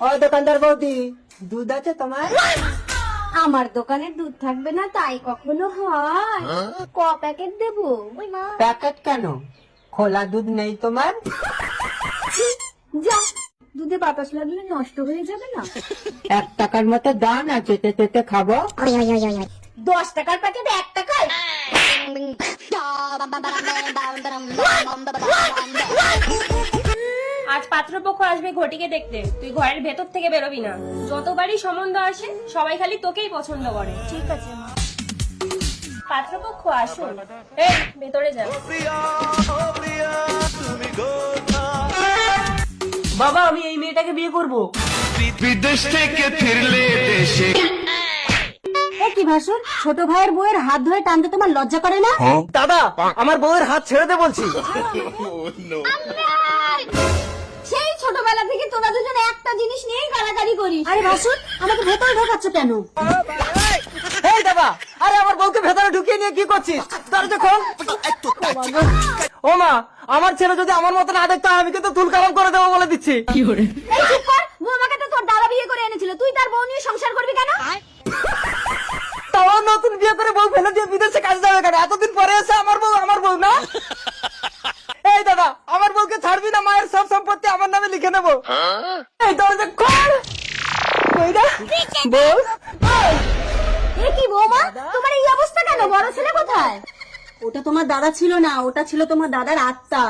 ও দোকানদার বৌদি, দুধ আছে তোমার? আমার দোকানে দুধ থাকবে না তাই কখনো হয়? ক প্যাকেট দেবো? প্যাকেট কেন, খোলা দুধ নেই তোমার? যা, দুধে বাতাস লাগলে নষ্ট হয়ে যাবে না? 1 টাকার মতো দান আছে, চেটে খাবো। 10 টাকার প্যাকেট 1 টাকায়? আজ পাত্রপক্ষ আসবে ঘটিকে দেখতে, তুই ঘরের ভেতর থেকে বেরোবি না। যতবারই সম্বন্ধ আসে সবাই খালি তোকেই পছন্দ করে। ঠিক আছে মা। পাত্রপক্ষ আসুন, এই ভেতরে যা। বাবা, আমি এই মেয়েটাকে বিয়ে করব। বিদেশ থেকে ফিরলে দেশে। এ কি ভাসুর, ছোট ভাইয়ের বউয়ের হাত ধরে টানতে তোমার লজ্জা করে না? দাদা, আমার বউয়ের হাত ছেড়ে দে বলছি। সেই ছোটবেলা থেকে তোরা দুজনে একটা জিনিস নিয়েই গালাগালি করিস। আরে ভাসুর, আমাকে ভেতরে ঢোকাচ্ছ কেন? এই দাদা, আরে আমার বউকে ভেতরে ঢুকিয়ে নিয়ে কি করছিস? দরজা খোল। ও মা, আমার ছেলে যদি আমার মতো না দেখতো আমি কিন্তু তুল কালাম করে দেবো বলে দিচ্ছি। এই চুপ কর, বৌমাকে তো তোর দাদা বিয়ে করে এনেছিল, তুই তার বউ নিয়ে সংসার করবি কেন? তাও নতুন বিয়ে করে বউ ফেলে দিয়ে বিদেশে কাজ যাবে কেন? এতদিন পরে এসে আমার বউ না। এই দাদা, আমার বউকে ছাড়বি না, মায়ের সব সম্পত্তি আমার নামে লিখে নেবো। এই দরজা খোল। কইরা বউ, এ কি বৌমা, তোমার এই অবস্থা কেন? বড় ছেলে কোথায়? ওটা তোমার দাদা ছিল না, ওটা ছিল তোমার দাদার আত্মা।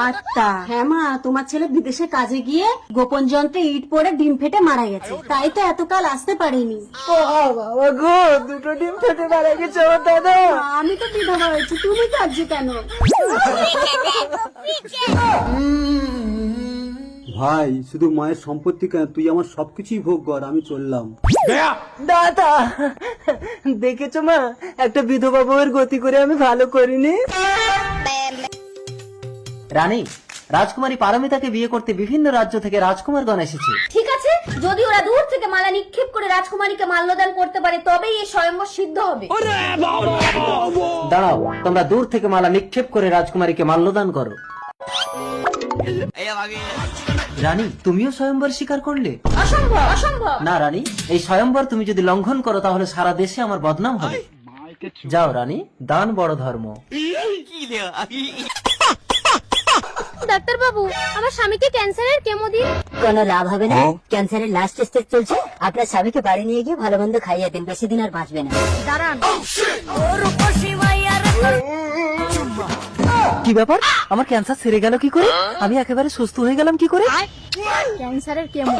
আত্মা? হ্যাঁ মা, তোমার ছেলে বিদেশে কাজে গিয়ে গোপন যন্ত্রে ইট পড়ে ডিম ফেটে মারা গেছে, তাই তো এতকাল আসতে পারিনি। ও বাবা গো, দুটো ডিম ফেটে মারা গেছে আমার দাদা। আমি তো বিধবা হয়েছি, তুমি কাঁদছো কেন? ভাই, শুধু মায়ের সম্পত্তি কেন, তুই আমার সবকিছুই ভোগ কর, আমি চললাম। দাদা, দেখেছো মা, একটা বিধবা বউয়ের গতি করে আমি ভালো করিনি। রানী, রাজকুমারী পারমিতাকে বিয়ে করতে বিভিন্ন রাজ্য থেকে রাজকুমারগণ এসেছে। ঠিক আছে, যদি ওরা দূর থেকে মালা নিক্ষেপ করে রাজকুমারীকে মাল্যদান করতে পারে তবেই এই স্বয়ংবর সিদ্ধ হবে। দাঁড়াও, তোমরা দূর থেকে মালা নিক্ষেপ করে রাজকুমারীকে মাল্যদান করো। রানী, তুমিও স্বয়ম্বর স্বীকার করলে? অসম্ভব, অসম্ভব। না রানী, এই স্বয়ম্বর তুমি যদি লঙ্ঘন করো তাহলে সারা দেশে আমার বদনাম হবে। যাও রানী, দান বড় ধর্ম। ডাক্তার বাবু, আমার স্বামীকে ক্যান্সারের কেমো দিন। কোনো লাভ হবে না, ক্যান্সারের লাস্ট স্টেজ চলছে। আপনার স্বামীকে বাড়ি নিয়ে গিয়ে ভালো মন্দ খাইয়ে দিন, বেশি দিন আর বাঁচবে না। দাঁড়ান। কি ব্যাপার, আমার ক্যান্সার সেরে গেল কি করে? আমি একেবারে সুস্থ হয়ে গেলাম কি করে? ক্যান্সারের কেমো?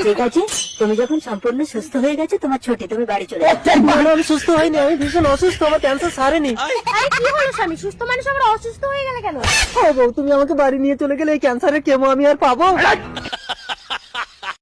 ঠিক আছে, তুমি যখন সম্পূর্ণ সুস্থ হয়ে গেছো, তোমার ছুটি, তুমি বাড়ি চলে যাও। না, আমি সুস্থ হয়নি, আমি ভীষণ অসুস্থ, আমার ক্যান্সার সারেনি। আরে কি হলো স্বামী, সুস্থ মানুষ আবার অসুস্থ হয়ে গেলে কেন? ও বউ, তুমি আমাকে বাড়ি নিয়ে চলে গেলে এই ক্যান্সারের কেমো আমি আর পাবো?